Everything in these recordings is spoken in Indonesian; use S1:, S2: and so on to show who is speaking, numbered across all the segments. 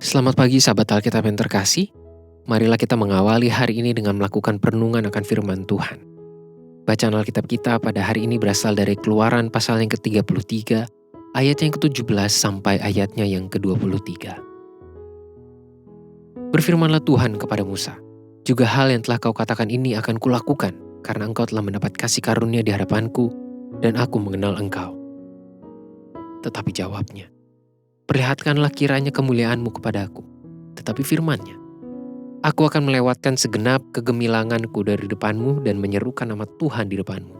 S1: Selamat pagi sahabat Alkitab yang terkasih. Marilah kita mengawali hari ini dengan melakukan perenungan akan firman Tuhan. Bacaan Alkitab kita pada hari ini berasal dari Keluaran pasal yang ke-33, ayat yang ke-17 sampai ayatnya yang ke-23. Berfirmanlah Tuhan kepada Musa, "Juga hal yang telah kau katakan ini akan kulakukan, karena engkau telah mendapat kasih karunia di hadapanku, dan aku mengenal engkau." Tetapi jawabnya, "Perlihatkanlah kiranya kemuliaanmu kepadaku." Tetapi firman-Nya, "Aku akan melewatkan segenap kegemilanganku dari depanmu dan menyerukan nama Tuhan di depanmu.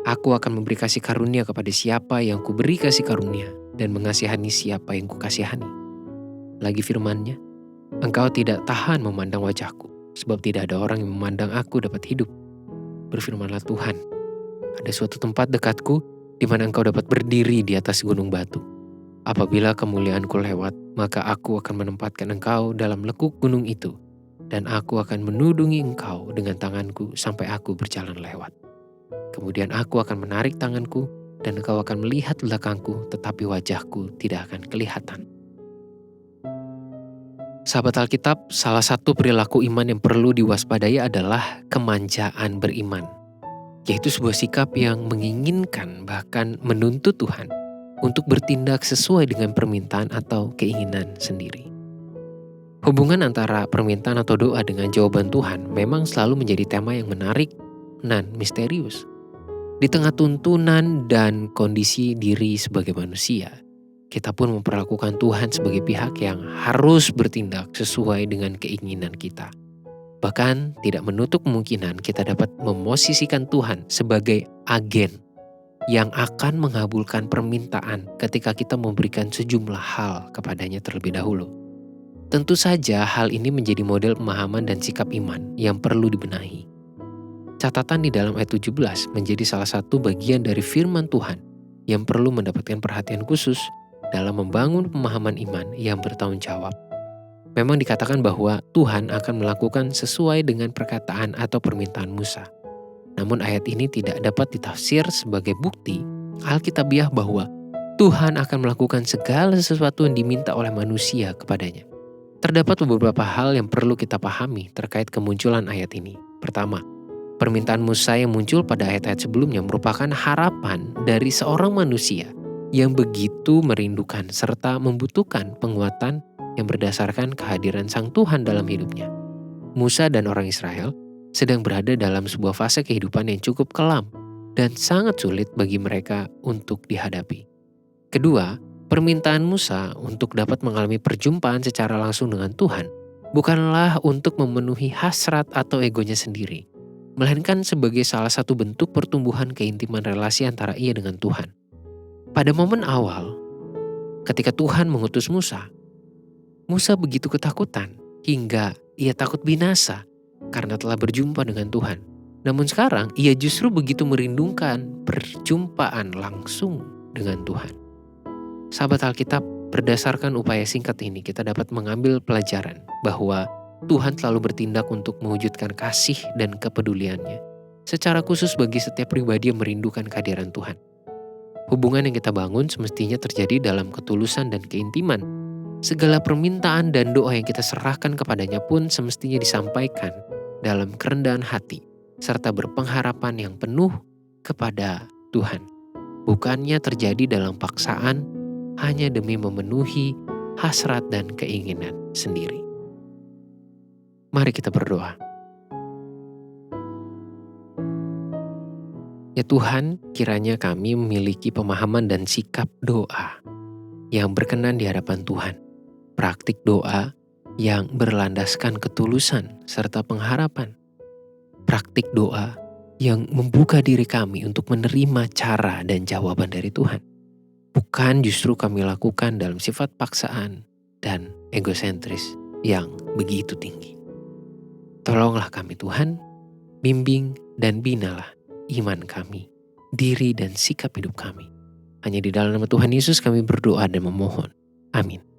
S1: Aku akan memberi kasih karunia kepada siapa yang kuberi kasih karunia dan mengasihani siapa yang kukasihani." Lagi firman-Nya, "Engkau tidak tahan memandang wajahku, sebab tidak ada orang yang memandang aku dapat hidup." Berfirmanlah Tuhan, "Ada suatu tempat dekatku di mana engkau dapat berdiri di atas gunung batu. Apabila kemuliaanku lewat, maka aku akan menempatkan engkau dalam lekuk gunung itu, dan aku akan menudungi engkau dengan tanganku sampai aku berjalan lewat. Kemudian aku akan menarik tanganku, dan engkau akan melihat belakangku, tetapi wajahku tidak akan kelihatan." Sahabat Alkitab, salah satu perilaku iman yang perlu diwaspadai adalah kemanjaan beriman, yaitu sebuah sikap yang menginginkan bahkan menuntut Tuhan untuk bertindak sesuai dengan permintaan atau keinginan sendiri. Hubungan antara permintaan atau doa dengan jawaban Tuhan memang selalu menjadi tema yang menarik dan misterius. Di tengah tuntunan dan kondisi diri sebagai manusia, kita pun memperlakukan Tuhan sebagai pihak yang harus bertindak sesuai dengan keinginan kita. Bahkan tidak menutup kemungkinan kita dapat memosisikan Tuhan sebagai agen yang akan mengabulkan permintaan ketika kita memberikan sejumlah hal kepadanya terlebih dahulu. Tentu saja hal ini menjadi model pemahaman dan sikap iman yang perlu dibenahi. Catatan di dalam ayat 17 menjadi salah satu bagian dari firman Tuhan yang perlu mendapatkan perhatian khusus dalam membangun pemahaman iman yang bertanggung jawab. Memang dikatakan bahwa Tuhan akan melakukan sesuai dengan perkataan atau permintaan Musa. Namun ayat ini tidak dapat ditafsir sebagai bukti alkitabiah bahwa Tuhan akan melakukan segala sesuatu yang diminta oleh manusia kepadanya. Terdapat beberapa hal yang perlu kita pahami terkait kemunculan ayat ini. Pertama, permintaan Musa yang muncul pada ayat-ayat sebelumnya merupakan harapan dari seorang manusia yang begitu merindukan serta membutuhkan penguatan yang berdasarkan kehadiran Sang Tuhan dalam hidupnya. Musa dan orang Israel sedang berada dalam sebuah fase kehidupan yang cukup kelam dan sangat sulit bagi mereka untuk dihadapi. Kedua, permintaan Musa untuk dapat mengalami perjumpaan secara langsung dengan Tuhan bukanlah untuk memenuhi hasrat atau egonya sendiri, melainkan sebagai salah satu bentuk pertumbuhan keintiman relasi antara ia dengan Tuhan. Pada momen awal, ketika Tuhan mengutus Musa, Musa begitu ketakutan hingga ia takut binasa karena telah berjumpa dengan Tuhan. Namun sekarang ia justru begitu merindukan perjumpaan langsung dengan Tuhan. Sahabat Alkitab, berdasarkan upaya singkat ini kita dapat mengambil pelajaran bahwa Tuhan selalu bertindak untuk mewujudkan kasih dan kepeduliannya, secara khusus bagi setiap pribadi yang merindukan kehadiran Tuhan. Hubungan yang kita bangun semestinya terjadi dalam ketulusan dan keintiman. Segala permintaan dan doa yang kita serahkan kepadanya pun semestinya disampaikan dalam kerendahan hati, serta berpengharapan yang penuh kepada Tuhan. Bukannya terjadi dalam paksaan, hanya demi memenuhi hasrat dan keinginan sendiri. Mari kita berdoa. Ya Tuhan, kiranya kami memiliki pemahaman dan sikap doa yang berkenan di hadapan Tuhan. Praktik doa yang berlandaskan ketulusan serta pengharapan. Praktik doa yang membuka diri kami untuk menerima cara dan jawaban dari Tuhan. Bukan justru kami lakukan dalam sifat paksaan dan egosentris yang begitu tinggi. Tolonglah kami Tuhan, bimbing dan binalah iman kami, diri dan sikap hidup kami. Hanya di dalam nama Tuhan Yesus kami berdoa dan memohon. Amin.